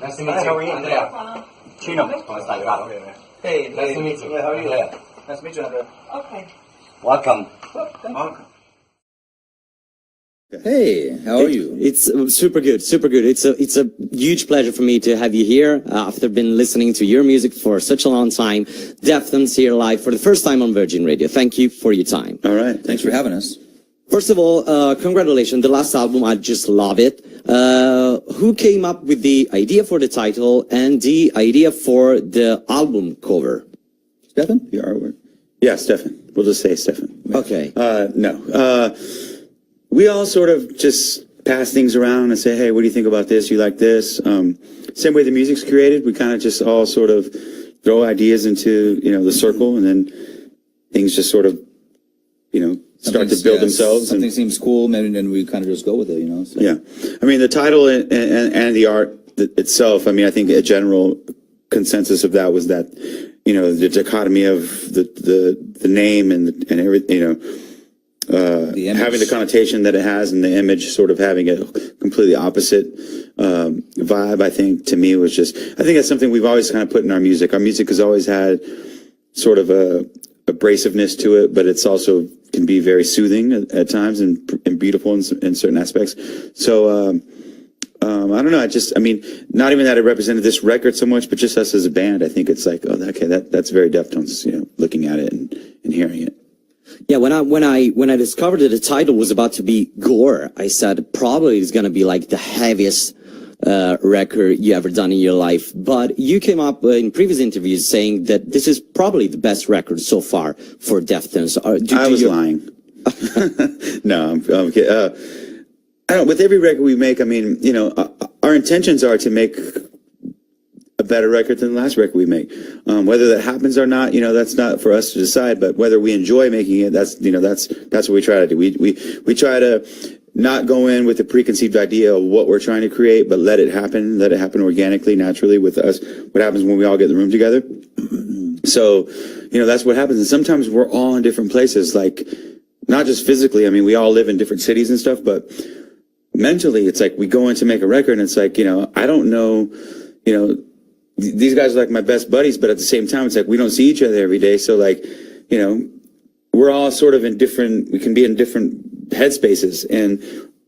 Nice to meet you. How are you? Andrea. Chino. ¿Cómo está, Eduardo? Hey, Nice to meet you. How are you? Andrea. Nice to meet you, Andrea. Okay. Welcome. Welcome. Hey, how are you? It's super good, super good. It's a huge pleasure for me to have you here after been listening to your music for such a long time. Deftones here live for the first time on Virgin Radio. Thank you for your time. All right, thanks for having us. First of all, congratulations. The last album, I just love it. Who came up with the idea for the title and the idea for the album cover? Stefan? The artwork? Yeah, Stefan. We'll just say Stefan. Okay. No. We all sort of just pass things around and say, hey, what do you think about this? You like this? Same way the music's created. We kind of just all sort of throw ideas into, the circle, and then things just sort of, start to build themselves. Something seems cool, maybe, and we kind of just go with it, So. Yeah. I mean, the title and the art itself, I mean, I think a general consensus of that was that, the dichotomy of the name and everything, having the connotation that it has, and the image sort of having a completely opposite vibe, I think, to me was just, I think that's something we've always kind of put in our music. Our music has always had sort of a abrasiveness to it, but it's also can be very soothing at times and beautiful in certain aspects. So, I don't know. Not even that it represented this record so much, but just us as a band. I think it's like, okay, that's very Deftones, looking at it and hearing it. Yeah, when I discovered that the title was about to be Gore, I said probably it's gonna be like the heaviest record you ever done in your life. But you came up in previous interviews saying that this is probably the best record so far for Deftones. I was lying. No, I'm kidding. With every record we make, our intentions are to make a better record than the last record we make. Whether that happens or not, that's not for us to decide. But whether we enjoy making it, that's what we try to do. We try to not go in with a preconceived idea of what we're trying to create, but let it happen organically, naturally with us. What happens when we all get in the room together? So, that's what happens. And sometimes we're all in different places, like not just physically. I mean, we all live in different cities and stuff, but mentally, it's like we go in to make a record, and it's like, I don't know, these guys are like my best buddies, but at the same time, it's like we don't see each other every day. So like, we're all sort of we can be in different headspaces. And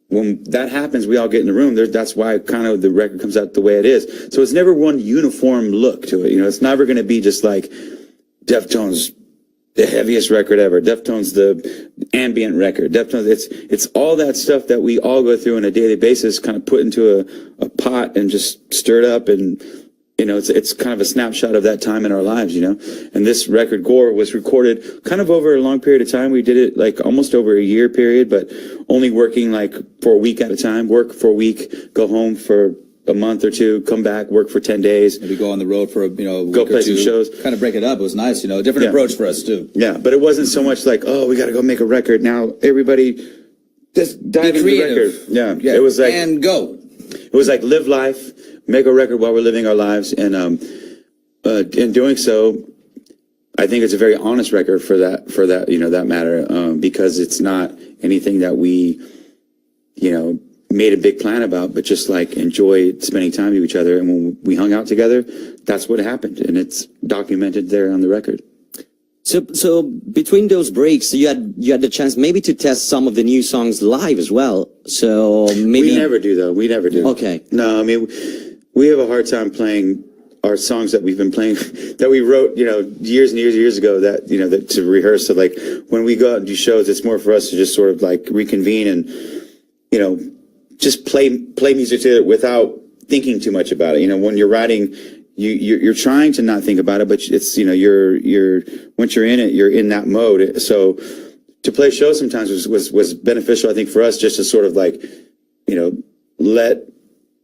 when that happens, we all get in the room. That's why kind of the record comes out the way it is. So it's never one uniform look to it. It's never going to be just like Deftones, the heaviest record ever. Deftones, the ambient record. Deftones, it's all that stuff that we all go through on a daily basis, kind of put into a pot and just stirred up, and it's kind of a snapshot of that time in our lives, And this record, Gore, was recorded kind of over a long period of time. We did it like almost over a year period, but only working like for a week at a time. Work for a week, go home for a month or two, come back, work for 10 days. Maybe go on the road for a week go play some shows. Kind of break it up. It was nice, different approach for us too. Yeah, but it wasn't so much like, oh, we got to go make a record now. Everybody just dive into the record. Yeah, it was like, and go. It was like live life, make a record while we're living our lives, and in doing so, I think it's a very honest record for that that matter, because it's not anything that we made a big plan about, but just like enjoyed spending time with each other. And when we hung out together, that's what happened, and it's documented there on the record. So between those breaks, you had the chance maybe to test some of the new songs live as well. So maybe we never do though. We never do. Okay. No, I mean, we have a hard time playing our songs that we've been playing, that we wrote, years and years ago, that to rehearse. So like when we go out and do shows, it's more for us to just sort of like reconvene and just play music together without thinking too much about it. When you're writing, you're trying to not think about it, but it's you're once you're in it, you're in that mode. So to play shows sometimes was beneficial, I think, for us, just to sort of like let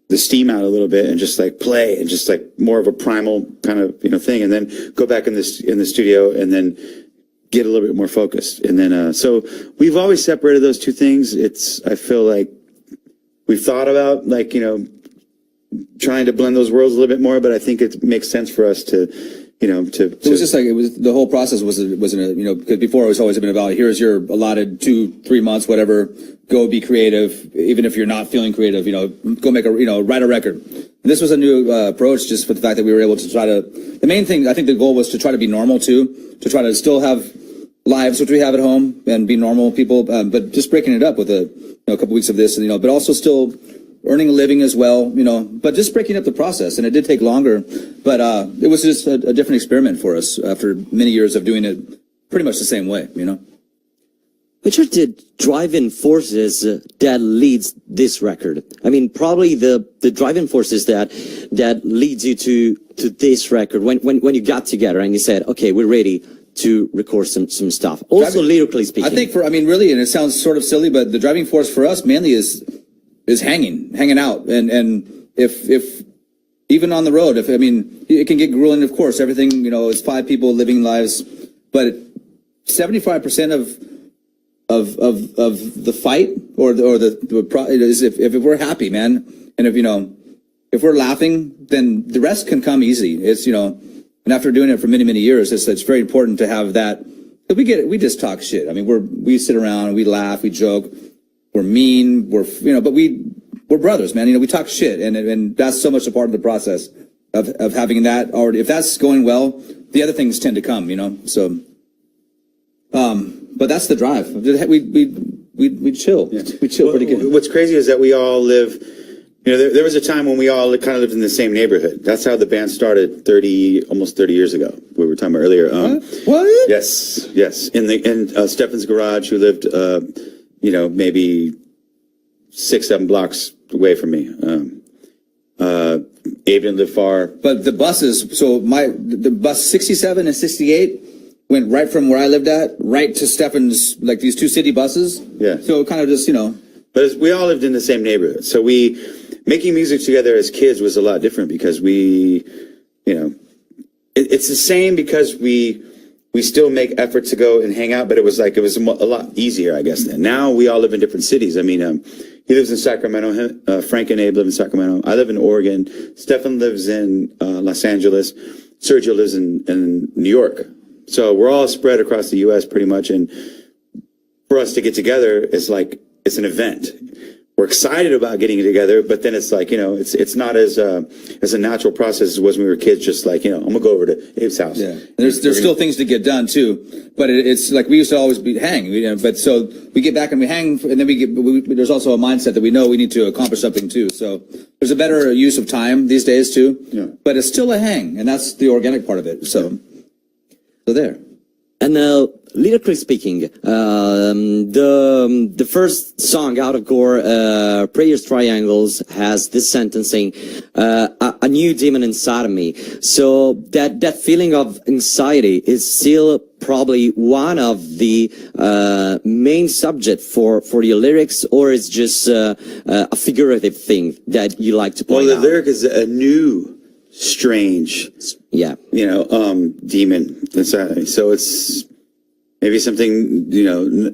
the steam out a little bit and just like play, and just like more of a primal kind of thing, and then go back in the studio and then get a little bit more focused. And then so we've always separated those two things. I feel like we've thought about like trying to blend those worlds a little bit more, but I think it makes sense for us to you know, It was just like, the whole process wasn't you know, because before it was always been about, here's your allotted 2-3 months, whatever, go be creative, even if you're not feeling creative, you know, go make write a record. And this was a new approach, just for the fact that we were able to the main thing, I think the goal was to try to be normal too, to try to still have lives, which we have at home, and be normal people, but just breaking it up with a couple weeks of this, and, but also still earning a living as well, but just breaking up the process. And it did take longer, but it was just a different experiment for us after many years of doing it pretty much the same way, Which are the driving forces that leads this record? I mean, probably the driving forces that leads you to this record when you got together and you said, okay, we're ready to record some stuff. Also, lyrically speaking. I think really, and it sounds sort of silly, but the driving force for us mainly is hanging out. And if even on the road, it can get grueling, of course, everything, is 5 people living lives, but 75% of the fight is if we're happy, man. And if we're laughing, then the rest can come easy. It's, and after doing it for many, many years, it's very important to have that. We just talk shit. We sit around, we laugh, we joke, we're mean, but we're brothers, man. We talk shit, and that's so much a part of the process of having that already. If that's going well, the other things tend to come, so, but that's the drive. We chill. Yeah. We chill pretty good. What's crazy is that we all live, there was a time when we all kind of lived in the same neighborhood. That's how the band started almost 30 years ago. We were talking about earlier. What? Yes. In Stefan's garage, who lived, maybe 6-7 blocks away from me. Abe didn't live far. But the buses, the bus 67 and 68 went right from where I lived at, right to Stefan's, like these 2 city buses. Yeah. So kind of just, But we all lived in the same neighborhood. So making music together as kids was a lot different because it's the same because we still make efforts to go and hang out, but it was a lot easier, I guess, then. Now we all live in different cities. He lives in Sacramento. Frank and Abe live in Sacramento. I live in Oregon. Stefan lives in Los Angeles. Sergio lives in New York. So we're all spread across the U.S. pretty much. And for us to get together, it's an event. We're excited about getting together, but then it's it's not as a natural process as it was when we were kids. Just I'm gonna go over to Abe's house. Yeah, there's still things to get done too, but it's like we used to always hang. But so we get back and we hang, and then there's also a mindset that we know we need to accomplish something too. So there's a better use of time these days too. Yeah. But it's still a hang, and that's the organic part of it. So there. And lyrically speaking, the first song out of Gore, Prayers Triangles, has this sentence saying, a new demon inside of me. So that feeling of anxiety is still probably one of the main subject for your lyrics, or it's just a figurative thing that you like to point out? Well, the lyric is a new, strange, demon inside me. So it's maybe something,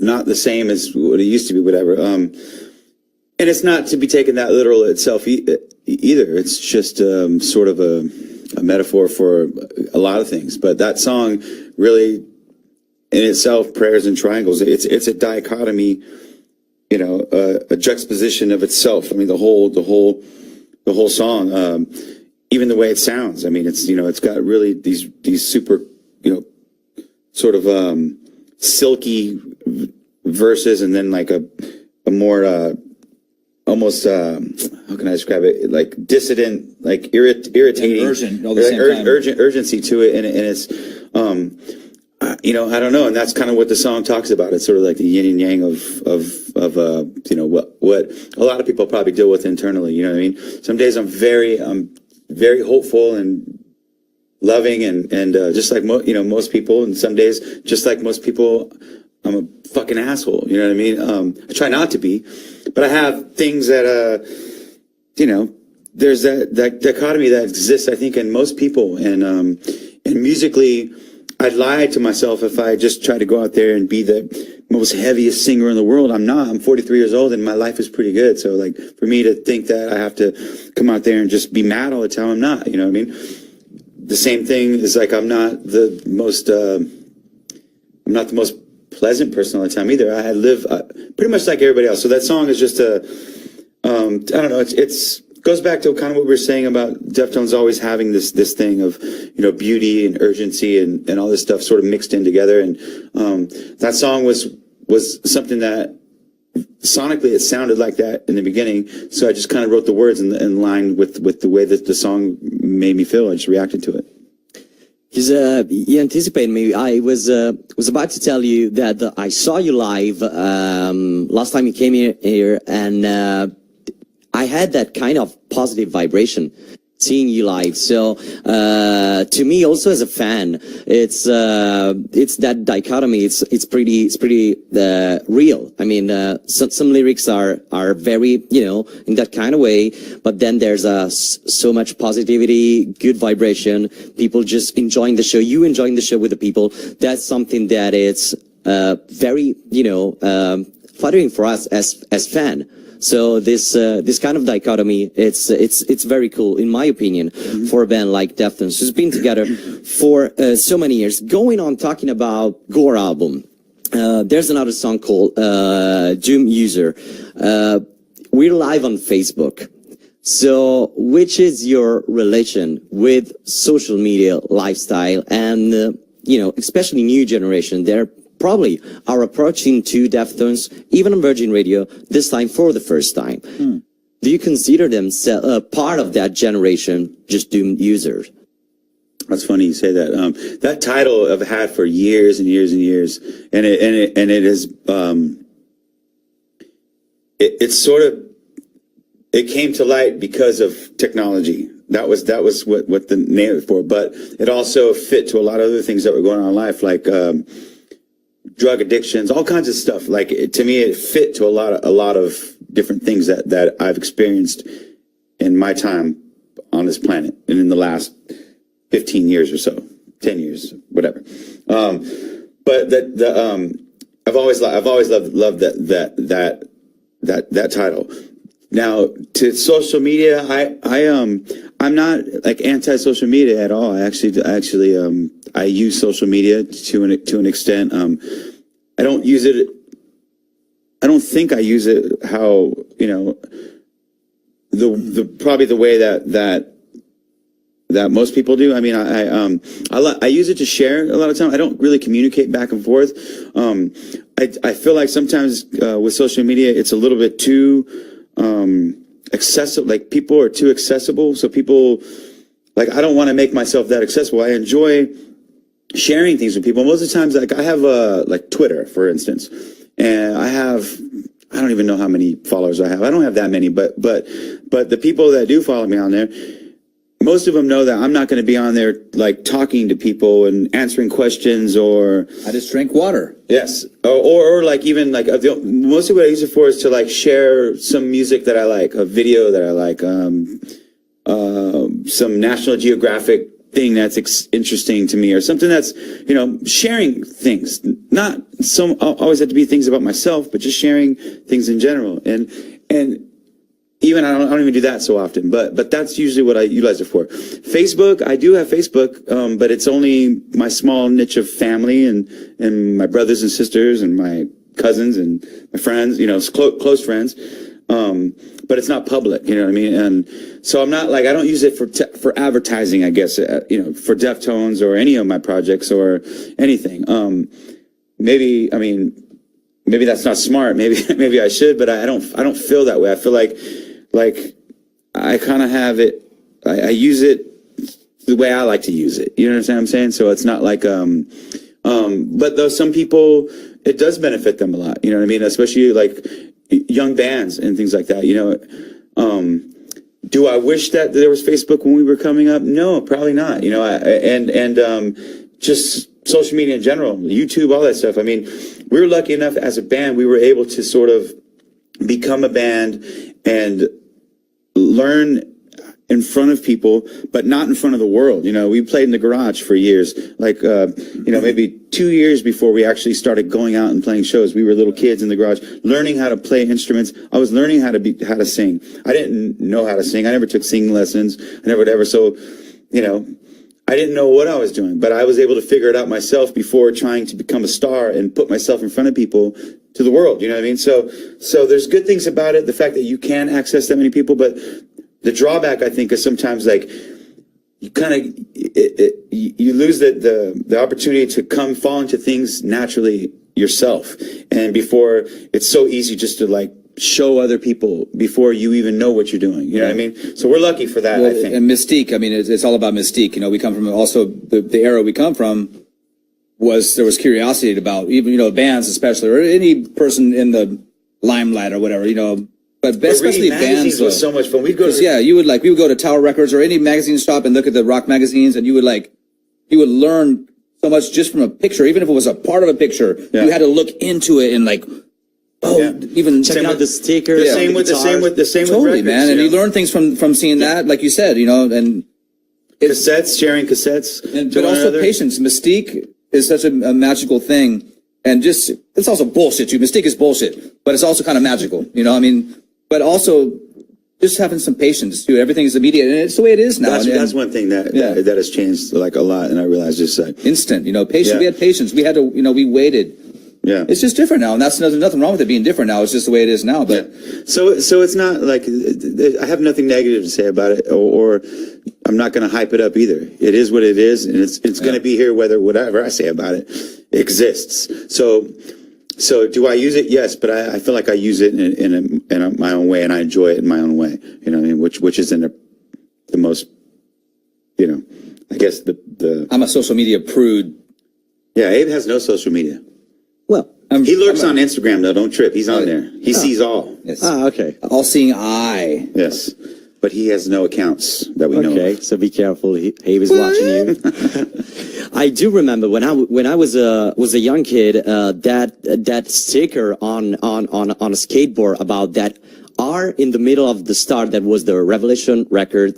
not the same as what it used to be, whatever. And it's not to be taken that literal itself either. It's just sort of a metaphor for a lot of things. But that song really, in itself, Prayers and Triangles, it's a dichotomy, a juxtaposition of itself. The whole song, even the way it sounds. It's got really these super, sort of silky verses, and then like a more almost how can I describe it, like dissident, like irritating, urgency to it, and it's I don't know, and that's kind of what the song talks about. It's sort of like the yin and yang of what a lot of people probably deal with internally. Some days I'm very hopeful and loving and just like most people, and some days, just like most people, I'm a fucking asshole. You know what I mean? I try not to be, but I have things that there's that dichotomy that exists, I think, in most people, and musically, I'd lie to myself if I just tried to go out there and be the most heaviest singer in the world. I'm not. I'm 43 years old and my life is pretty good. So like for me to think that I have to come out there and just be mad all the time, I'm not, you know what I mean? the same thing is like I'm not the most pleasant person all the time either. I live pretty much like everybody else. So that song is just I don't know. It's goes back to kind of what we were saying about Deftones always having this thing of, you know, beauty and urgency and all this stuff sort of mixed in together. And that song was something that sonically it sounded like that in the beginning. So I just kind of wrote the words in line with the way that the song made me feel. I just reacted to it. Because you anticipated me. I was about to tell you that I saw you live last time you came here, and I had that kind of positive vibration seeing you live. So to me, also as a fan, it's that dichotomy. It's pretty real. I mean, some lyrics are very, you know, in that kind of way, but then there's so much positivity, good vibration, people just enjoying the show, you enjoying the show with the people. That's something that it's very, you know, flattering for us as fan. So this kind of dichotomy, it's very cool, in my opinion, for a band like Deftones, who's been together for so many years. Going on talking about Gore album, there's another song called Doom User. We're live on Facebook. So which is your relation with social media lifestyle and, you know, especially new generation? They're probably are approaching to Deftones, even on Virgin Radio, this time for the first time. Do you consider them part of that generation, just doomed users? That's funny you say that. That title I've had for years and years and years, and it is it's sort of, it came to light because of technology. That was what the name was for, but it also fit to a lot of other things that were going on in life, like drug addictions, all kinds of stuff. Like to me, it fit to a lot of different things that I've experienced in my time on this planet and in the last 15 years or so, 10 years, whatever. But I've always loved that title. Now to social media, I'm not like anti-social media at all. I actually I use social media to an extent. I don't use it. I don't think I use it how, you know, probably the way that most people do. I mean, I use it to share a lot of time. I don't really communicate back and forth. I feel like sometimes with social media, it's a little bit too accessible. Like people are too accessible. So people, like, I don't want to make myself that accessible. I enjoy sharing things with people. Most of the times, like I have like Twitter, for instance, and I don't even know how many followers I have. I don't have that many, but the people that do follow me on there, most of them know that I'm not going to be on there like talking to people and answering questions or. I just drank water. Yes, or like even like mostly what I use it for is to like share some music that I like, a video that I like, some National Geographic thing that's interesting to me, or something that's, you know, sharing things. Not always have to be things about myself, but just sharing things in general. And even I don't even do that so often, but that's usually what I utilize it for. Facebook, I do have Facebook, but it's only my small niche of family and my brothers and sisters and my cousins and my friends, you know, close friends. But it's not public, you know what I mean? And so I'm not like, I don't use it for advertising, I guess, you know, for Deftones or any of my projects or anything. Maybe that's not smart. Maybe I should, but I don't feel that way. I feel like I kind of have it, I use it the way I like to use it. You know what I'm saying? So it's not like, but though some people, it does benefit them a lot. You know what I mean? Especially like young bands and things like that, you know. Do I wish that there was Facebook when we were coming up? No, probably not. You know, and just social media in general, YouTube, all that stuff. I mean, we were lucky enough as a band, we were able to sort of become a band and learn in front of people, but not in front of the world. You know, we played in the garage for years, like, you know, maybe 2 years before we actually started going out and playing shows. We were little kids in the garage, learning how to play instruments. I was learning how to sing. I didn't know how to sing. I never took singing lessons. I never. So, you know, I didn't know what I was doing, but I was able to figure it out myself before trying to become a star and put myself in front of people to the world. You know what I mean? So there's good things about it. The fact that you can access that many people, but the drawback, I think, is sometimes like you kind of, you lose the opportunity to fall into things naturally yourself. And before, it's so easy just to like show other people before you even know what you're doing. You know what I mean? So we're lucky for that, I think. And mystique, I mean, it's all about mystique. You know, we come from also the era we come from there was curiosity about even, you know, bands especially, or any person in the limelight or whatever, you know, but especially bands was so much fun. We would go to Tower Records or any magazine shop and look at the rock magazines, and you would learn so much just from a picture, even if it was a part of a picture. Yeah. You had to look into it and like, even checking out the stickers. The same with totally, records, man. And you learn things from seeing that, like you said, you know, and sharing cassettes, but also patience. Mystique is such a magical thing, and just it's also bullshit too. Mystique is bullshit, but it's also kind of magical, you know. I mean, but also just having some patience too. Everything is immediate, and it's the way it is now. That's one thing that has changed like a lot, and I realized just like instant, you know, patience. Yeah. We had patience. We had to, you know, we waited. Yeah, it's just different now, and there's nothing wrong with it being different now. It's just the way it is now. But so it's not like I have nothing negative to say about it, or I'm not going to hype it up either. It is what it is, and it's going to be here whether whatever I say about it exists. So do I use it? Yes, but I feel like I use it in my own way, and I enjoy it in my own way. You know what I mean? Which isn't the most, you know, I guess the I'm a social media prude. Yeah, Abe has no social media. Well, he lurks on Instagram, though. Don't trip. He's on there. He sees all. Yes. Okay. All-seeing eye. Yes. But he has no accounts that we know of. Okay, so be careful. Abe is watching you. I do remember when I was a young kid, that sticker on a skateboard about that R in the middle of the star, that was the Revelation record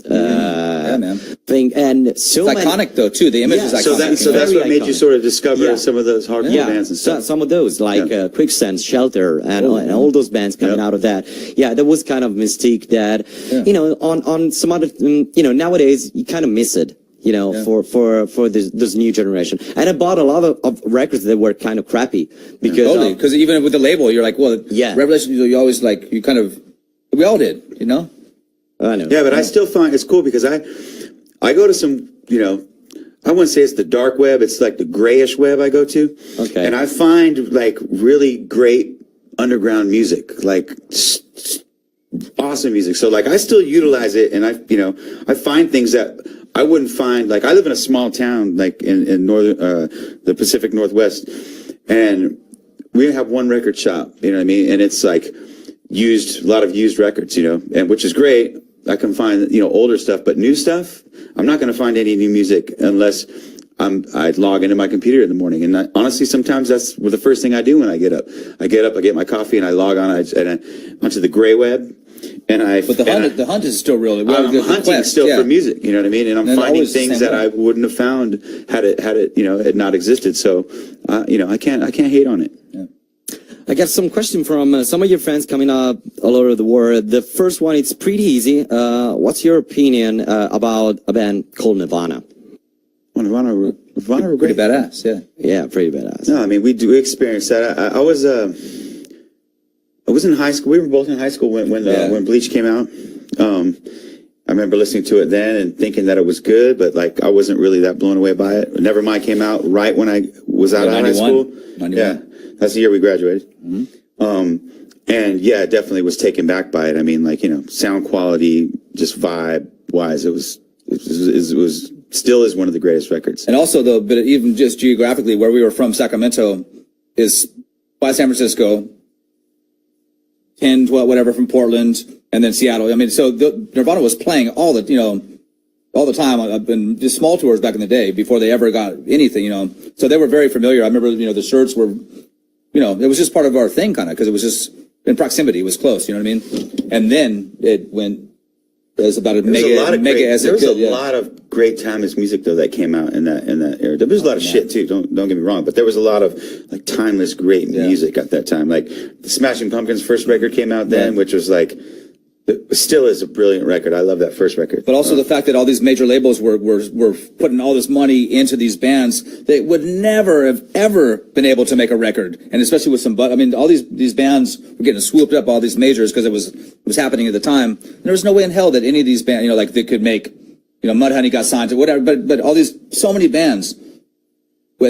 thing, and so it's iconic though too. The image is iconic. So that's what made you sort of discover some of those hardcore bands and stuff. Some of those like Quicksand, Shelter, and all those bands coming out of that. Yeah, there was kind of mystique that you know on some other you know, nowadays you kind of miss it. You know, for this new generation. And I bought a lot of records that were kind of crappy because because even with the label, you're like, well, Revelation, you always like, you kind of, we all did, you know? I know. Yeah, but I still find it's cool because I go to some, you know, I wouldn't say it's the dark web, it's like the grayish web I go to. Okay. And I find like really great underground music, like awesome music. So like I still utilize it, and I find things that I wouldn't find. Like I live in a small town, like in northern, the Pacific Northwest, and we have one record shop, you know what I mean? And it's like a lot of used records, you know, and which is great. I can find, you know, older stuff, but new stuff, I'm not going to find any new music unless I log into my computer in the morning. And honestly, sometimes that's the first thing I do when I get up. I get my coffee and I log on onto the gray web. But the hunt is still real. I'm hunting still for music, you know what I mean? And I'm finding things that I wouldn't have found had it, you know, had not existed. So, you know, I can't hate on it. Yeah. I got some question from some of your friends coming up all over the world. The first one, it's pretty easy. What's your opinion about a band called Nirvana? Well, Nirvana were pretty great. badass, yeah. Yeah, pretty badass. No, I mean, we experienced that. I was in high school. We were both in high school when Bleach came out. I remember listening to it then and thinking that it was good, but like I wasn't really that blown away by it. Nevermind came out right when I was out of high school. 91. Yeah, that's the year we graduated. Mm-hmm. And yeah, definitely was taken back by it. I mean, like, you know, sound quality, just vibe wise, it was still is one of the greatest records. And also though, but even just geographically, where we were from, Sacramento is by San Francisco, 10, 12, whatever from Portland, and then Seattle. I mean, so Nirvana was playing all the time. I've been just small tours back in the day before they ever got anything, you know. So they were very familiar. I remember, you know, the shirts were, you know, it was just part of our thing kind of, because it was just in proximity. It was close, you know what I mean? And then it went as about as mega as it could. There was a lot of great timeless music though that came out in that era. There was a lot of shit too. Don't get me wrong, but there was a lot of like timeless great music at that time. Like the Smashing Pumpkins' first record came out then, which was like it still is a brilliant record. I love that first record. But also the fact that all these major labels were putting all this money into these bands, they would never have ever been able to make a record. And especially with some, I mean, all these bands were getting swooped up, all these majors, because it was happening at the time. There was no way in hell that any of these bands, like they could make, Mudhoney got signed to whatever, but all these, so many bands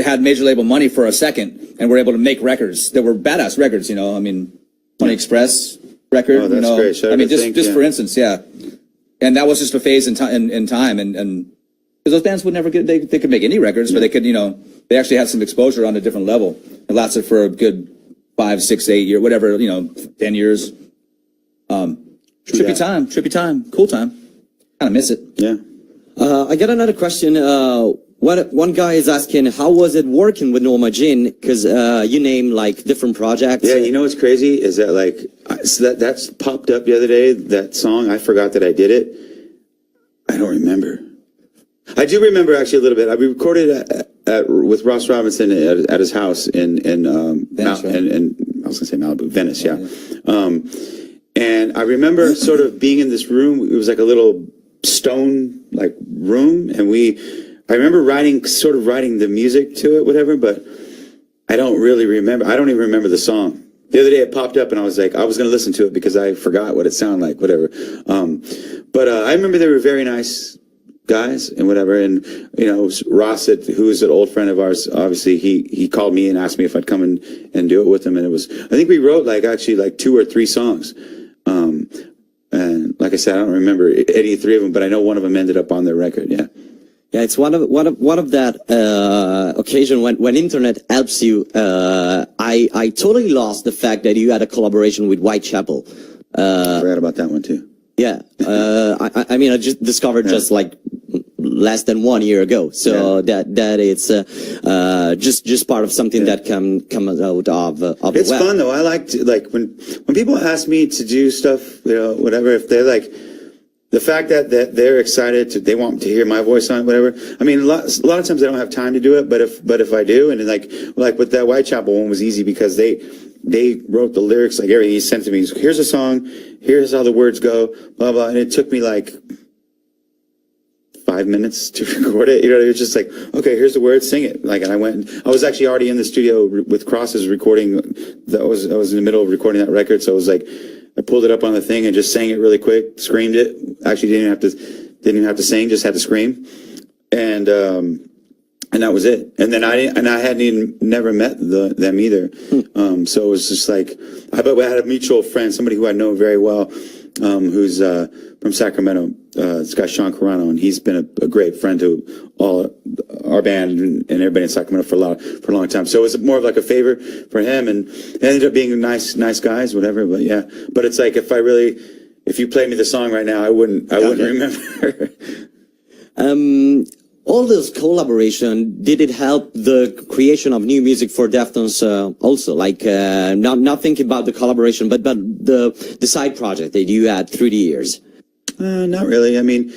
had major label money for a second and were able to make records that were badass records, I mean, Pony Express record. Oh, that's great. Shout I out mean, to just Think, for instance, yeah. And that was just a phase in time, and because those bands would never get, they could make any records, but they could, they actually had some exposure on a different level. It lasted for a good 5, 6, 8 years, whatever, 10 years. Trippy time, cool time. Kind of miss it. Yeah. I got another question. One guy is asking, how was it working with Norma Jean? Because you name like different projects. Yeah, you know what's crazy is that like so that's popped up the other day. That song, I forgot that I did it. I don't remember. I do remember actually a little bit. I recorded with Ross Robinson at his house in Venice, right? and I was gonna say Malibu, Venice, yeah. And I remember sort of being in this room. It was like a little stone like room, and I remember writing the music to it, whatever, but I don't really remember. I don't even remember the song. The other day it popped up and I was like, I was going to listen to it because I forgot what it sounded like, whatever. But I remember they were very nice guys and whatever. And, Ross, who is an old friend of ours, obviously he called me and asked me if I'd come and do it with him. And I think we wrote like 2 or 3 songs. And like I said, I don't remember any 3 of them, but I know one of them ended up on their record. Yeah. Yeah, it's one of that occasion when internet helps you. I totally lost the fact that you had a collaboration with Whitechapel. I forgot about that one too. Yeah, I mean, I just discovered just like less than 1 year ago. So Yeah. that it's just part of something that can come out of the web. It's fun though. I like when people ask me to do stuff, whatever. If they're like. The fact that they're excited they want to hear my voice on it, whatever. I mean, a lot of times I don't have time to do it, but if I do, and like with that Whitechapel one was easy because they wrote the lyrics, like everything he sent to me. Here's a song, here's how the words go, blah blah, and it took me like 5 minutes to record it. It was just like, okay, here's the words, sing it. Like, and I was actually already in the studio with Crosses recording. I was in the middle of recording that record, so it was like. I pulled it up on the thing and just sang it really quick, screamed it. Actually didn't even have to sing, just had to scream. And that was it. And then I hadn't never met them either. So it was just like, I had a mutual friend, somebody who I know very well, who's from Sacramento. This guy Sean Carano, and he's been a great friend to all our band and everybody in Sacramento for a long time. So it was more of like a favor for him, and it ended up being nice guys, whatever. But yeah, but it's like if you played me the song right now, I wouldn't remember. All this collaboration, did it help the creation of new music for Deftones also? Like, not thinking about the collaboration, but the side project that you had through the years? Not really. I mean,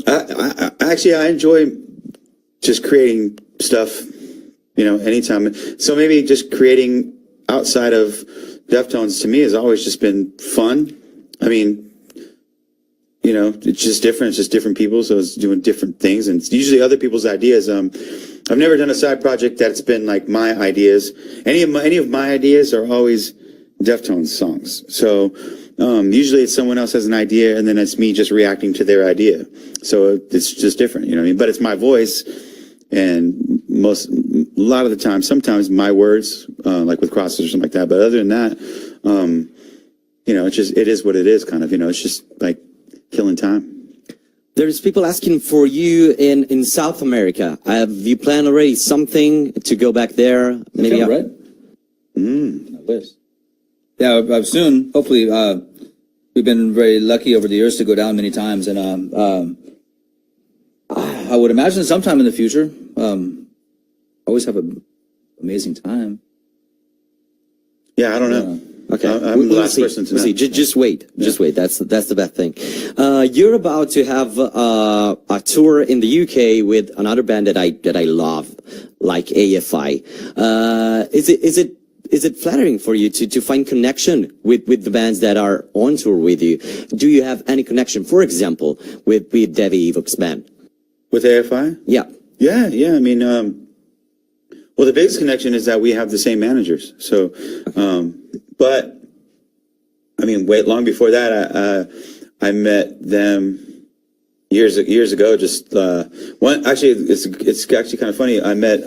I enjoy just creating stuff, anytime. So maybe just creating outside of Deftones to me has always just been fun. I mean, it's just different. It's just different people. So it's doing different things, and it's usually other people's ideas. I've never done a side project that's been like my ideas. Any of my ideas are always Deftones songs. So usually it's someone else has an idea, and then it's me just reacting to their idea. So it's just different, you know what I mean? But it's my voice, and a lot of the time, sometimes my words, like with Crosses or something like that. But other than that, it is what it is, kind of. It's just like killing time. There's people asking for you in South America. Have you planned already something to go back there? Maybe right? I wish. Yeah, soon. Hopefully, we've been very lucky over the years to go down many times, and I would imagine sometime in the future. Always have an amazing time. Yeah, I don't know. Okay, I'm the last person to know. Just wait. Just wait. That's the best thing. You're about to have a tour in the UK with another band that I love, like AFI. Is it is it flattering for you to find connection with the bands that are on tour with you? Do you have any connection, for example, with Devi Evok's band? With AFI? Yeah. Yeah. I mean, well, the biggest connection is that we have the same managers. So, but I mean, long before that, I met them years ago. Just actually, it's actually kind of funny. I met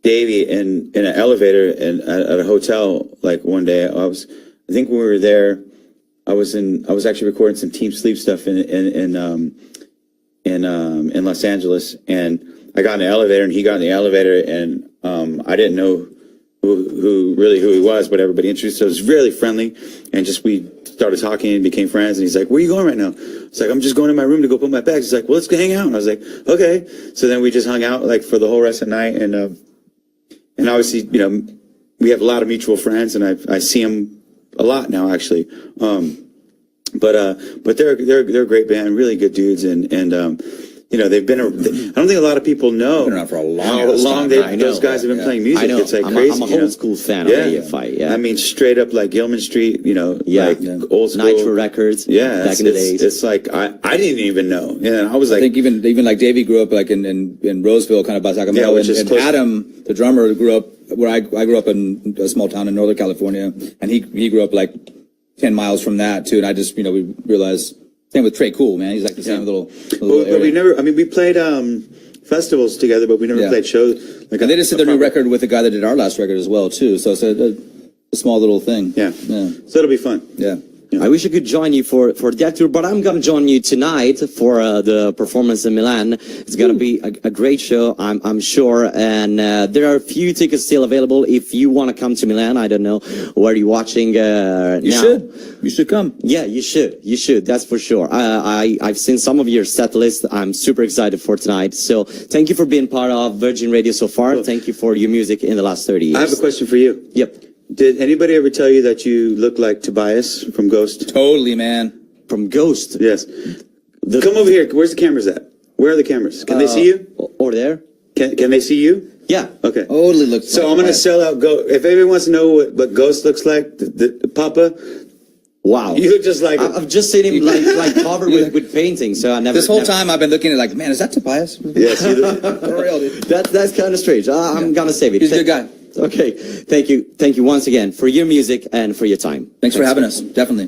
Davey in an elevator and at a hotel. Like one day, I think when we were there, I was actually recording some Team Sleep stuff in Los Angeles, and I got in the elevator, and he got in the elevator, and I didn't know who he was, whatever, but he introduced us. It was really friendly, and just we started talking and became friends. And he's like, "Where are you going right now?" It's like, "I'm just going to my room to go put my bags." He's like, "Well, let's go hang out." And I was like, "Okay." So then we just hung out like for the whole rest of the night, and obviously, you know, we have a lot of mutual friends, and I see him a lot now, actually. But they're a great band, really good dudes, and you know, they've been. I don't think a lot of people know Been around for a long how ass long time. those guys have been playing music. I know. It's like I'm crazy. a you know? old school fan of AFI. Yeah. I mean, straight up like Gilman Street. You know, like old school Nitro Records. Yeah, back in the days. It's like I didn't even know. And I was I like, think even like Davey grew up like in Roseville, kind of by Sacramento, Yeah, which is and close. Adam, the drummer, grew up where I grew up in a small town in Northern California, and he grew up like 10 miles from that too. And I just, you know, we realized same with Trey Cool, man. He's like the same little but we never. I mean, we played festivals together, but we never played shows. Like and they just did their new record with the guy that did our last record as well too. So it's a small little thing. Yeah. So it'll be fun. Yeah. I wish I could join you for that tour, but I'm going to join you tonight for the performance in Milan. It's going to be a great show, I'm sure. And there are a few tickets still available if you want to come to Milan. I don't know where you're watching now. You should come. Yeah, you should. That's for sure. I've seen some of your set list. I'm super excited for tonight. So thank you for being part of Virgin Radio so far. Cool. Thank you for your music in the last 30 years. I have a question for you. Yep. Did anybody ever tell you that you look like Tobias from Ghost? Totally, man. From Ghost. Yes. Come over here. Where's the cameras at? Where are the cameras? Can they see you? Or there? Can they see you? Yeah. Okay. Totally looks. So I'm going to sell out Ghost. If anybody wants to know what Ghost looks like, the Papa, Wow. you look just like I've just seen him like covered with paintings, so I never. This whole time I've been looking at it like, man, is that Tobias? Yes, you look. For real, dude. That's kind of strange. I'm gonna save it. He's a good guy. Okay. Thank you once again for your music and for your time. Thanks for having us. Definitely.